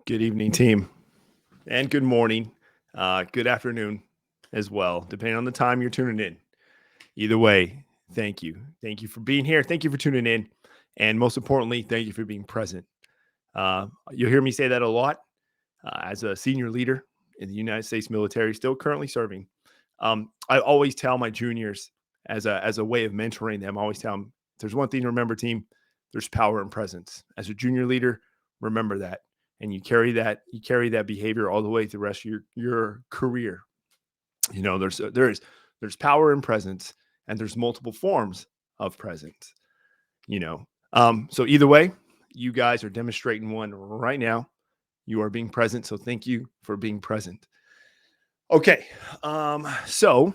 Good evening, team, and good morning, good afternoon as well, depending on the time you're tuning in. Either way, thank you. Thank you for being here. Thank you for tuning in. And most importantly, thank you for being present. You'll hear me say that a lot as a senior leader in the United States military, still currently serving. I always tell my juniors as a way of mentoring them, I always tell them, if there's one thing to remember, team, there's power and presence. As a junior leader, remember that. And you carry that behavior all the way through the rest of your career. There's power and presence, and there's multiple forms of presence. So either way, you guys are demonstrating one right now. You are being present, so thank you for being present. Okay, so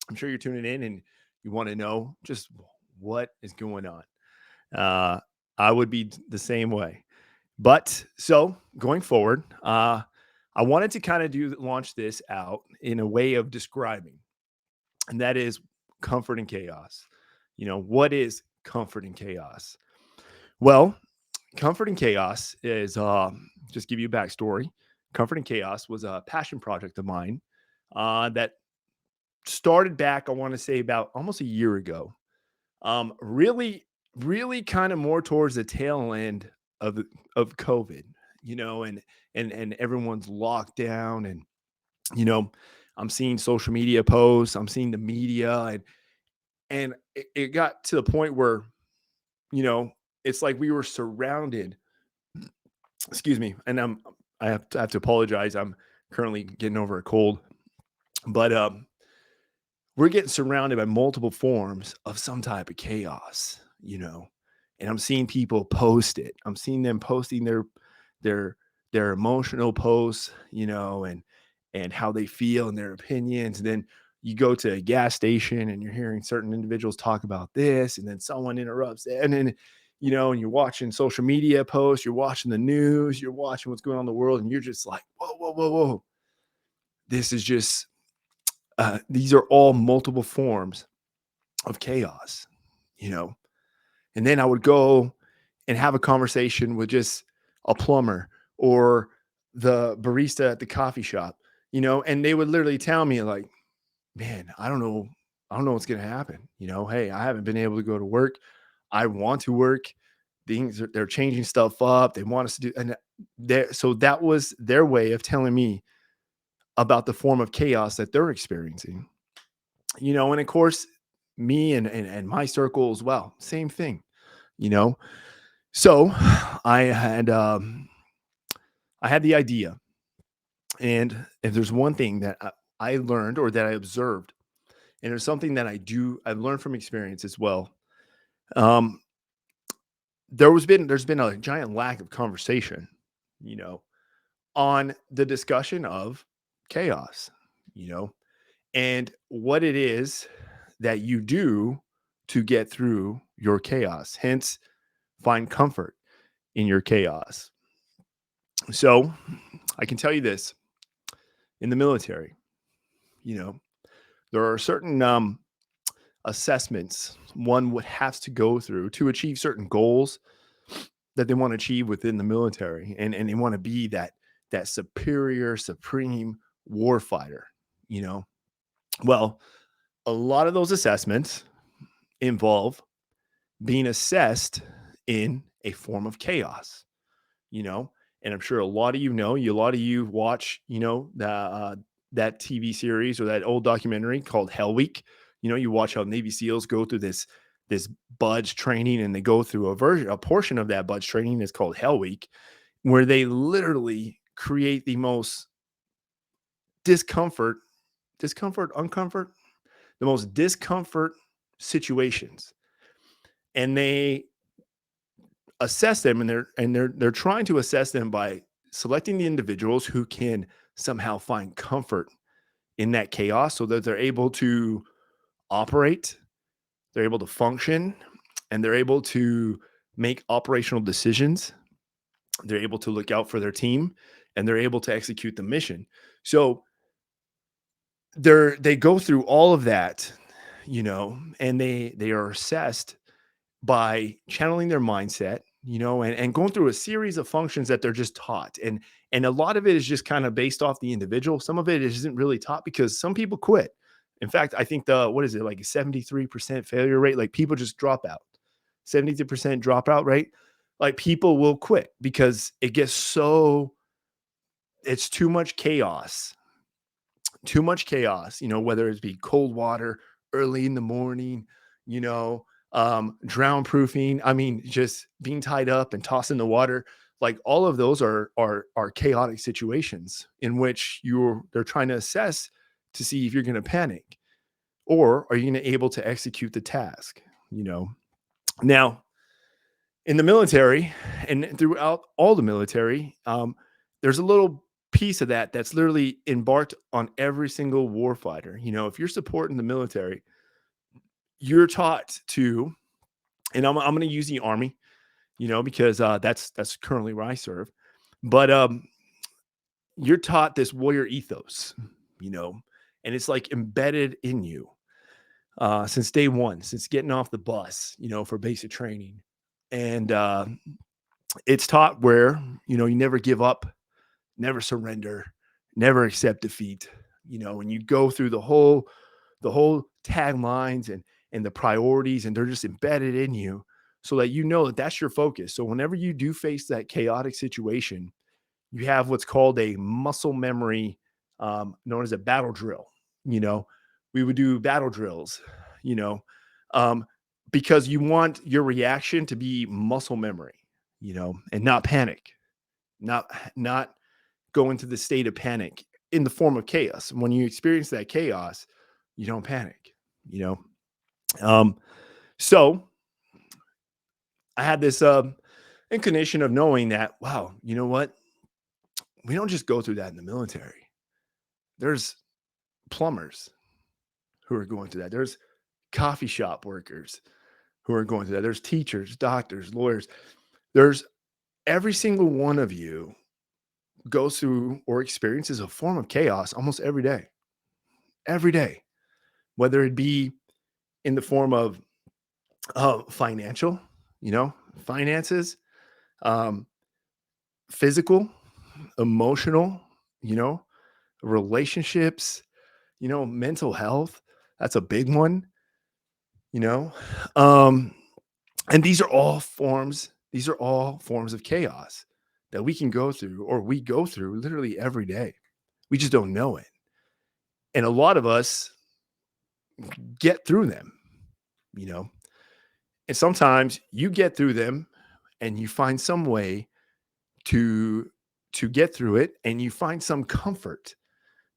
I'm sure you're tuning in and you want to know just what is going on. Uh, I would be the same way. But so going forward, I wanted to kind of do launch this out in a way of describing, and that is comfort and chaos. What is comfort and chaos? Well, comfort and chaos is just give you a backstory. Comfort and chaos was a passion project of mine that started back, I want to say, about almost a year ago. Really kind of more towards the tail end of of COVID, and everyone's locked down, and you know, I'm seeing social media posts, I'm seeing the media, and it got to the point where you know it's like we were surrounded. Excuse me, and I have to apologize. I'm currently getting over a cold, but we're getting surrounded by multiple forms of some type of chaos, and I'm seeing people post it. I'm seeing them posting their their emotional posts, and how they feel and their opinions. And then you go to a gas station and you're hearing certain individuals talk about this, and then someone interrupts it, and then and you're watching social media posts, you're watching the news, you're watching what's going on in the world, and you're just like, whoa, whoa, whoa, whoa. This is just these are all multiple forms of chaos, you know. And then I would go and have a conversation with just a plumber or the barista at the coffee shop, and they would literally tell me like, "Man, I don't know what's going to happen. Hey, I haven't been able to go to work. I want to work. They're changing stuff up. They want us to do." And so that was their way of telling me about the form of chaos that they're experiencing. And of course, me and my circle as well, same thing, you know. So I had the idea, and if there's one thing that I learned or that I observed, and there's something that I've learned from experience as well. Um, there's been a giant lack of conversation, you know, on the discussion of chaos, you know, and what it is that you do to get through your chaos. Hence, find comfort in your chaos. So, I can tell you this: in the military, you know, there are certain assessments one would have to go through to achieve certain goals that they want to achieve within the military, and they want to be that superior, supreme war fighter. You know, well, a lot of those assessments involve being assessed in a form of chaos, you know. And I'm sure a lot of a lot of you watch, that TV series or that old documentary called Hell Week. You watch how Navy SEALs go through this budge training, and they go through a portion of that budge training is called Hell Week, where they literally create the most discomfort, uncomfort, the most discomfort situations, and they assess them, and they're trying to assess them by selecting the individuals who can somehow find comfort in that chaos so that they're able to operate, they're able to function, and they're able to make operational decisions. They're able to look out for their team, and they're able to execute the mission. So they go through all of that, and they are assessed by channeling their mindset, and going through a series of functions that they're just taught. And a lot of it is just kind of based off the individual. Some of it isn't really taught because some people quit. In fact, I think what is it, like a 73% failure rate? Like people just drop out, 72% dropout rate. Like people will quit because it's too much chaos, whether it be cold water early in the morning, drown proofing. I mean, just being tied up and tossed in the water. Like all of those are chaotic situations in which they're trying to assess to see if you're going to panic or are you going to able to execute the task, Now, in the military and throughout all the military, there's a little piece of that that's literally embarked on every single warfighter. If you're supporting the military, you're taught to, and I'm going to use the Army, because that's currently where I serve, but you're taught this warrior ethos, and it's like embedded in you since day one, since getting off the bus, for basic training, and it's taught where you never give up, never surrender, never accept defeat, and you go through the whole taglines and the priorities, and they're just embedded in you so that that that's your focus. So whenever you do face that chaotic situation, you have what's called a muscle memory, known as a battle drill. You know, we would do battle drills, you know, um, because you want your reaction to be muscle memory, and not panic, not go into the state of panic in the form of chaos. When you experience that chaos, you don't panic, you know. Um, so I had this inclination of knowing that, wow, you know what? We don't just go through that in the military. There's plumbers who are going through that. There's coffee shop workers who are going through that. There's teachers, doctors, lawyers. There's every single one of you goes through or experiences a form of chaos almost every day, whether it be in the form of financial, finances, um, physical, emotional, you know, relationships, mental health. That's a big one, you know. Um, and these are all forms of chaos that we can go through or we go through literally every day. We just don't know it. And a lot of us get through them, you know. And sometimes you get through them and you find some way to get through it and you find some comfort,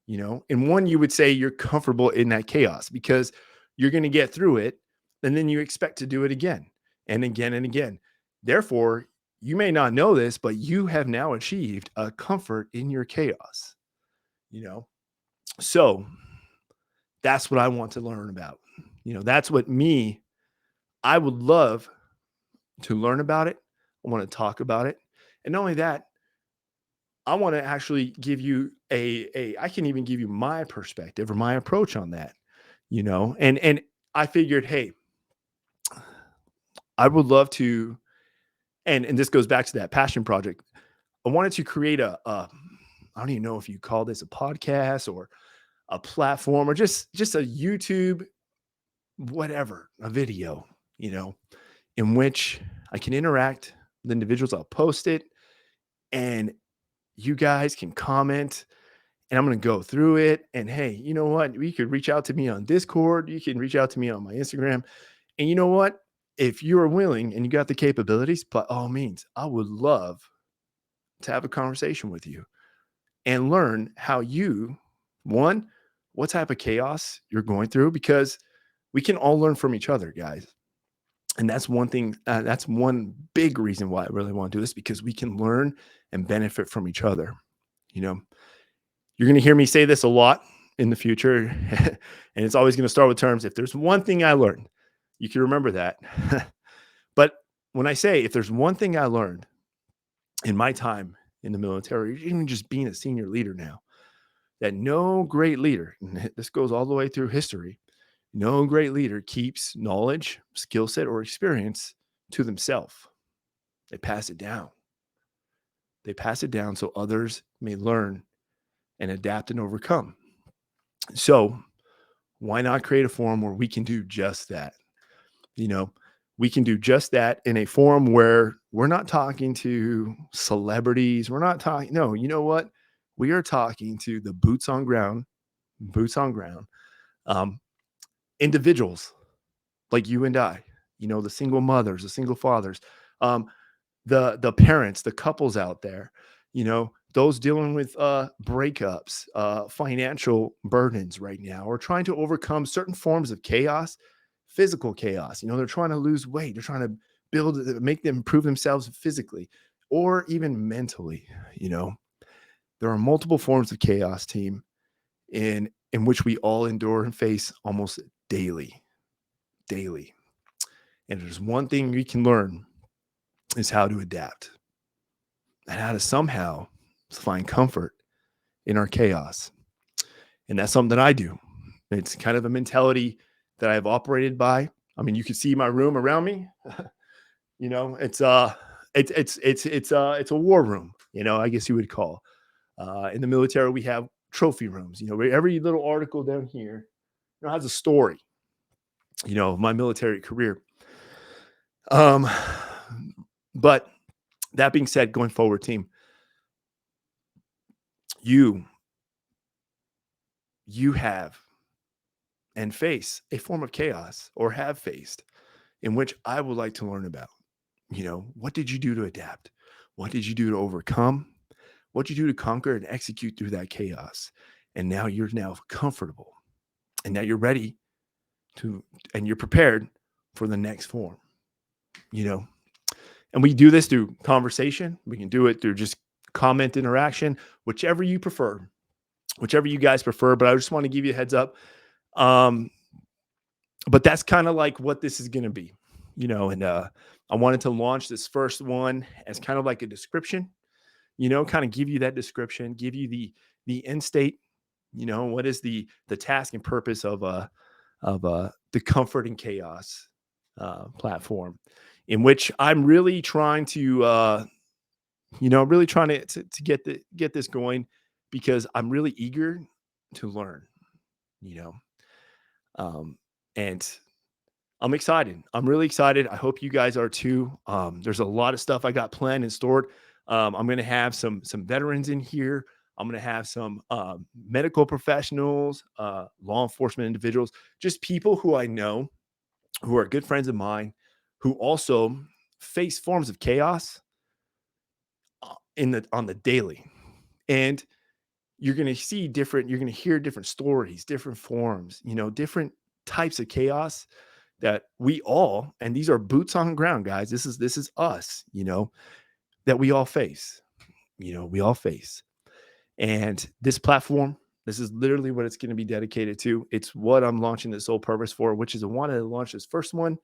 and one, you would say you're comfortable in that chaos because you're going to get through it, and then you expect to do it again and again and again. Therefore, you may not know this, but you have now achieved a comfort in your chaos, you know so that's what I want to learn about. That's what I would love to learn about it. I want to talk about it. And not only that, I want to actually give you I can even give you my perspective or my approach on that, and I figured, hey, I would love to, and this goes back to that passion project. I wanted to create I don't even know if you call this a podcast or a platform or just a YouTube, whatever, a video, in which I can interact with individuals. I'll post it and you guys can comment and I'm going to go through it. And hey, you know what? You could reach out to me on Discord. You can reach out to me on my Instagram. And you know what? If you are willing and you got the capabilities, by all means, I would love to have a conversation with you and learn how one, what type of chaos you're going through, because we can all learn from each other, guys. And that's one thing, that's one big reason why I really want to do this, because we can learn and benefit from each other. You're going to hear me say this a lot in the future, and it's always going to start with terms. If there's one thing I learned, you can remember that. But when I say, if there's one thing I learned in my time in the military, even just being a senior leader now, that no great leader, and this goes all the way through history, no great leader keeps knowledge, skill set, or experience to themselves. They pass it down. They pass it down so others may learn and adapt and overcome. So why not create a forum where we can do just that? You know, we can do just that in a forum where we're not talking to celebrities. We're not talking, no, you know what? We are talking to the boots on ground, um, individuals like you and I, the single mothers, the single fathers, um, the parents, the couples out there, those dealing with breakups, financial burdens right now, or trying to overcome certain forms of chaos, physical chaos. They're trying to lose weight, they're trying to make them improve themselves physically or even mentally. You know, there are multiple forms of chaos, team, in which we all endure and face almost daily, daily. And there's one thing we can learn is how to adapt and how to somehow find comfort in our chaos. And that's something that I do. It's kind of a mentality that I've operated by. I mean, you can see my room around me. It's a war room, I guess you would call. In the military, we have trophy rooms. Where every little article down here, has a story, of my military career. But that being said, going forward, team, you have and face a form of chaos, or have faced, in which I would like to learn about. What did you do to adapt? What did you do to overcome? What did you do to conquer and execute through that chaos? And now you're comfortable, and now you're ready and you're prepared for the next form, and we do this through conversation. We can do it through just comment interaction, whichever you prefer, whichever you guys prefer. But I just want to give you a heads up. But that's kind of like what this is going to be, and I wanted to launch this first one as kind of like a description, kind of give you that description, give you the end state, what is the task and purpose of the Comfort and Chaos platform, in which I'm really trying to really trying to get this going, because I'm really eager to learn, and I'm excited. I'm really excited. I hope you guys are too. There's a lot of stuff I got planned and stored. I'm going to have some veterans in here. I'm going to have some medical professionals, law enforcement individuals, just people who I know, who are good friends of mine, who also face forms of chaos on the daily. And you're going to hear different stories, different forms, different types of chaos that we all, and these are boots on ground, guys. This is us, that we all face, And this platform, this is literally what it's going to be dedicated to. It's what I'm launching the sole purpose for, which is I wanted to launch this first one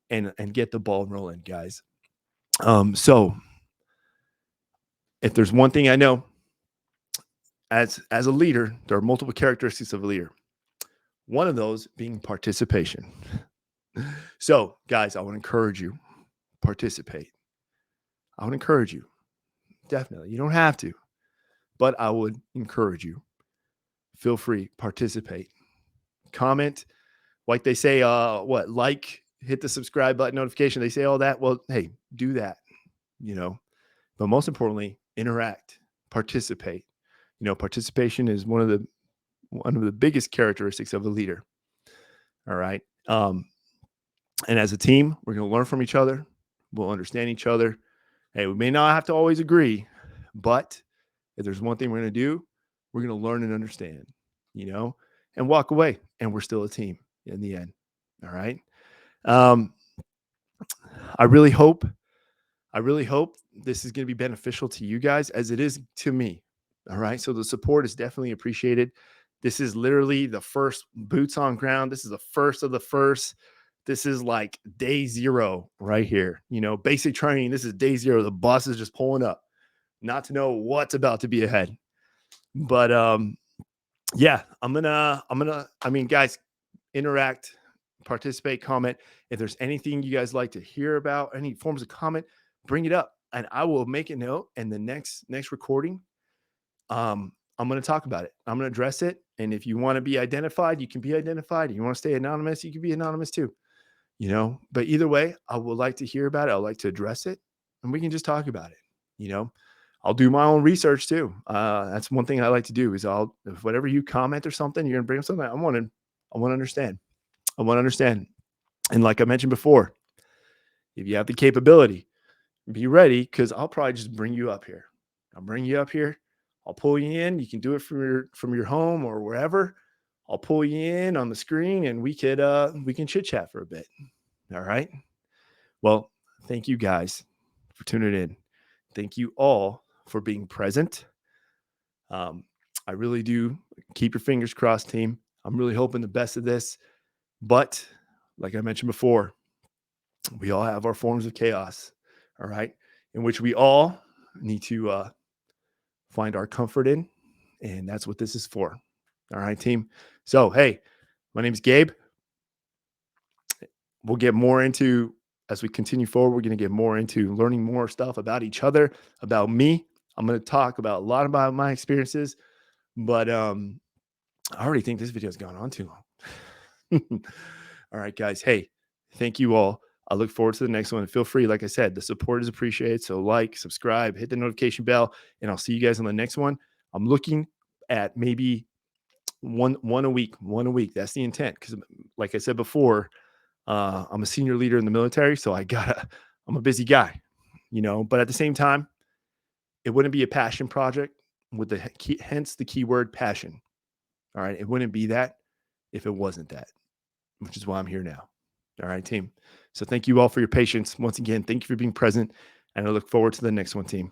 and get the ball rolling, guys. So if there's one thing I know, as a leader, there are multiple characteristics of a leader. One of those being participation. So, guys, I want to encourage you, participate. I would encourage you, definitely. You don't have to, but I would encourage you. Feel free, participate, comment, like they say. Like, hit the subscribe button, notification. They say all that. Well, hey, do that. But most importantly, interact, participate. Participation is one of the biggest characteristics of a leader. All right. And as a team, we're going to learn from each other. We'll understand each other. Hey, we may not have to always agree, but if there's one thing we're going to do, we're going to learn and understand, and walk away, and we're still a team in the end. All right. I really hope this is going to be beneficial to you guys as it is to me. All right. So the support is definitely appreciated. This is literally the first boots on ground. This is the first of the first. This is like day zero right here. Basic training. This is day zero. The bus is just pulling up, not to know what's about to be ahead. But yeah, I'm gonna. I mean, guys, interact, participate, comment. If there's anything you guys like to hear about, any forms of comment, bring it up, and I will make a note. And the next recording, I'm going to talk about it. I'm going to address it. And if you want to be identified, you can be identified. If you want to stay anonymous, you can be anonymous too. But either way, I would like to hear about it. I'd like to address it, and we can just talk about it. you know I'll do my own research too. That's one thing I like to do is if whatever you comment or something, you're gonna bring up something, I want to understand. I want to understand. And like I mentioned before, if you have the capability, be ready, because I'll probably just bring you up here. I'll bring you up here. I'll pull you in. You can do it from your home or wherever. I'll pull you in on the screen, and we can chit chat for a bit. All right. Well, thank you guys for tuning in. Thank you all for being present. I really do. Keep your fingers crossed, team. I'm really hoping the best of this. But like I mentioned before, we all have our forms of chaos, all right, in which we all need to find our comfort in. And that's what this is for. All right, team. So, hey, my name's Gabe. We'll get more into, as we continue forward, we're going to get more into learning more stuff about each other, about me. I'm going to talk about a lot about my experiences, but I already think this video has gone on too long. All right, guys. Hey, thank you all. I look forward to the next one. Feel free, like I said, the support is appreciated. So like, subscribe, hit the notification bell, and I'll see you guys on the next one. I'm looking at maybe one a week. That's the intent. Because like I said before, I'm a senior leader in the military, so I'm a busy guy, but at the same time, it wouldn't be a passion project with hence the keyword passion. All right. It wouldn't be that if it wasn't that, which is why I'm here now. All right, team. So thank you all for your patience. Once again, thank you for being present, and I look forward to the next one, team.